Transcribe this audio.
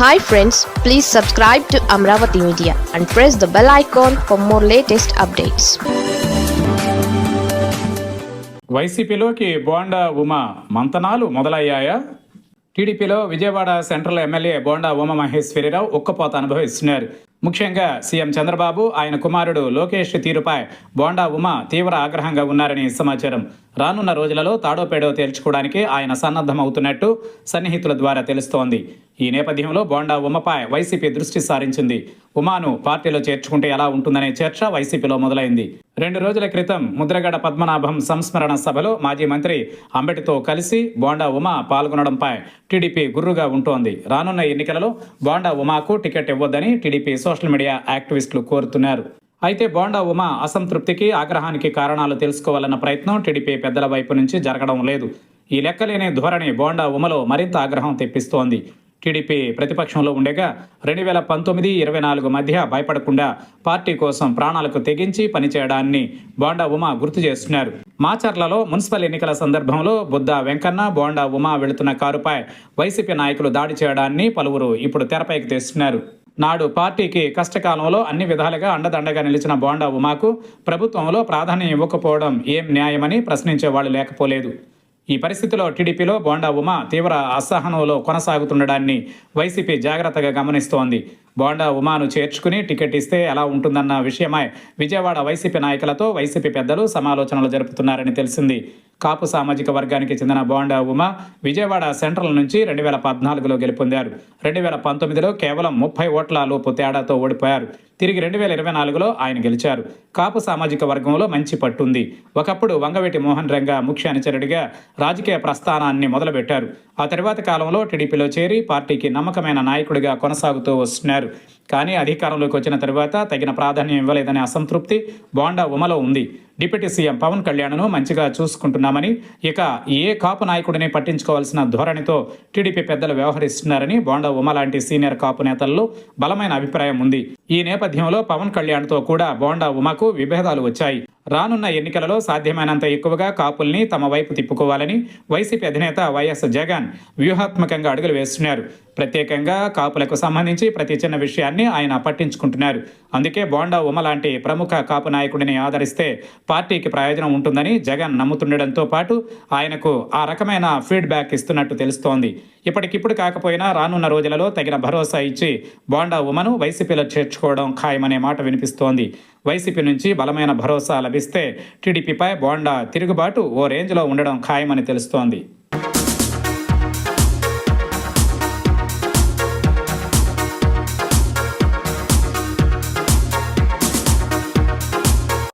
Hi friends, please subscribe to Amravati Media and press the bell icon for more latest updates. వైసీపీలోకి బోండా ఉమా మంతనాలు మొదలయ్యాయా? టీడీపీలో Vijayawada central MLA bonda Uma మహేశ్వరిరావు ఉక్కపోత అనుభవిస్తున్నారు. ముఖ్యంగా CM Chandrababu, ఆయన కుమారుడు లోకేష్ తీరుపై బోండా ఉమా తీవ్ర ఆగ్రహంగా ఉన్నారని సమాచారం. రానున్న రోజులలో తాడోపేడో తేల్చుకోవడానికి ఆయన సన్నద్ధమవుతున్నట్టు సన్నిహితుల ద్వారా తెలుస్తోంది. ఈ నేపథ్యంలో బోండా ఉమపై వైసీపీ దృష్టి సారించింది. ఉమాను పార్టీలో చేర్చుకుంటే ఎలా ఉంటుందనే చర్చ వైసీపీలో మొదలైంది. 2 రోజుల క్రితం ముద్రగడ పద్మనాభం సంస్మరణ సభలో మాజీ మంత్రి అంబటితో కలిసి బోండా ఉమా పాల్గొనడంపై టీడీపీ గుర్రుగా ఉంటోంది. రానున్న ఎన్నికలలో బోండా ఉమాకు టికెట్ ఇవ్వొద్దని టీడీపీ సోషల్ మీడియా యాక్టివిస్టులు కోరుతున్నారు. అయితే బోండా ఉమా అసంతృప్తికి, ఆగ్రహానికి కారణాలు తెలుసుకోవాలన్న ప్రయత్నం టీడీపీ పెద్దల వైపు నుంచి జరగడం లేదు. ఈ లెక్కలేని ధోరణి బోండా ఉమలో మరింత ఆగ్రహం తెప్పిస్తోంది. టీడీపీ ప్రతిపక్షంలో ఉండగా 2019-24 మధ్య భయపడకుండా పార్టీ కోసం ప్రాణాలకు తెగించి పనిచేయడాన్ని బోండా ఉమా గుర్తు చేస్తున్నారు. మాచర్లలో మున్సిపల్ ఎన్నికల సందర్భంలో బుద్ధ వెంకన్న, బోండా ఉమా వెళుతున్న కారుపై వైసీపీ నాయకులు దాడి చేయడాన్ని పలువురు ఇప్పుడు తెరపైకి తెస్తున్నారు. నాడు పార్టీకి కష్టకాలంలో అన్ని విధాలుగా అండదండగా నిలిచిన బోండా ఉమాకు ప్రభుత్వంలో ప్రాధాన్యం ఇవ్వకపోవడం ఏం న్యాయమని ప్రశ్నించే వాళ్ళు లేకపోలేదు. ఈ పరిస్థితిలో టీడీపీలో బోండా ఉమా తీవ్ర అసహనంలో కొనసాగుతుండడాన్ని వైసీపీ జాగ్రత్తగా గమనిస్తోంది. బోండా ఉమాను చేర్చుకుని టికెట్ ఇస్తే ఎలా ఉంటుందన్న విషయమై విజయవాడ వైసీపీ నాయకులతో వైసీపీ పెద్దలు సమాలోచనలు జరుపుతున్నారని తెలిసింది. కాపు సామాజిక వర్గానికి చెందిన బోండా ఉమా విజయవాడ సెంట్రల్ నుంచి 2014లో గెలుపొందారు. 2019లో కేవలం 30 ఓట్ల లోపు తేడాతో ఓడిపోయారు. తిరిగి 2024లో ఆయన గెలిచారు. కాపు సామాజిక వర్గంలో మంచి పట్టుంది. ఒకప్పుడు వంగవీటి మోహన్ రంగా ముఖ్య అనుచరుడిగా రాజకీయ ప్రస్థానాన్ని మొదలుపెట్టారు. ఆ తర్వాత కాలంలో టీడీపీలో చేరి పార్టీకి నమ్మకమైన నాయకుడిగా కొనసాగుతూ వస్తున్నారు. కానీ అధికారంలోకి వచ్చిన తరువాత తగిన ప్రాధాన్యం ఇవ్వలేదనే అసంతృప్తి బోండా ఉమలో ఉంది. డిప్యూటీ సీఎం పవన్ కళ్యాణ్ను మంచిగా చూసుకుంటున్నామని, ఇక ఏ కాపు నాయకుడిని పట్టించుకోవాల్సిన ధోరణితో టీడీపీ పెద్దలు వ్యవహరిస్తున్నారని బోండా ఉమ లాంటి సీనియర్ కాపు నేతల్లో బలమైన అభిప్రాయం ఉంది. ఈ నేపథ్యంలో పవన్ కళ్యాణ్తో కూడా బోండా ఉమకు విభేదాలు వచ్చాయి. రానున్న ఎన్నికలలో సాధ్యమైనంత ఎక్కువగా కాపుల్ని తమ వైపు తిప్పుకోవాలని వైసీపీ అధినేత వైఎస్ జగన్ వ్యూహాత్మకంగా అడుగులు వేస్తున్నారు. ప్రత్యేకంగా కాపులకు సంబంధించి ప్రతి చిన్న విషయాన్ని ఆయన పట్టించుకుంటున్నారు. అందుకే బోండా ఉమ లాంటి ప్రముఖ కాపు నాయకుడిని ఆదరిస్తే పార్టీకి ప్రయోజనం ఉంటుందని జగన్ నమ్ముతుండడంతో పాటు ఆయనకు ఆ రకమైన ఫీడ్బ్యాక్ ఇస్తున్నట్టు తెలుస్తోంది. ఇప్పటికిప్పుడు కాకపోయినా రానున్న రోజులలో తగిన భరోసా ఇచ్చి బోండా ఉమను వైసీపీలో చేర్చుకోవడం ఖాయమనే మాట వినిపిస్తోంది. వైసీపీ నుంచి బలమైన భరోసా లభిస్తే టీడీపీపై బోండా తిరుగుబాటు ఓ రేంజ్లో ఉండడం ఖాయమని తెలుస్తోంది.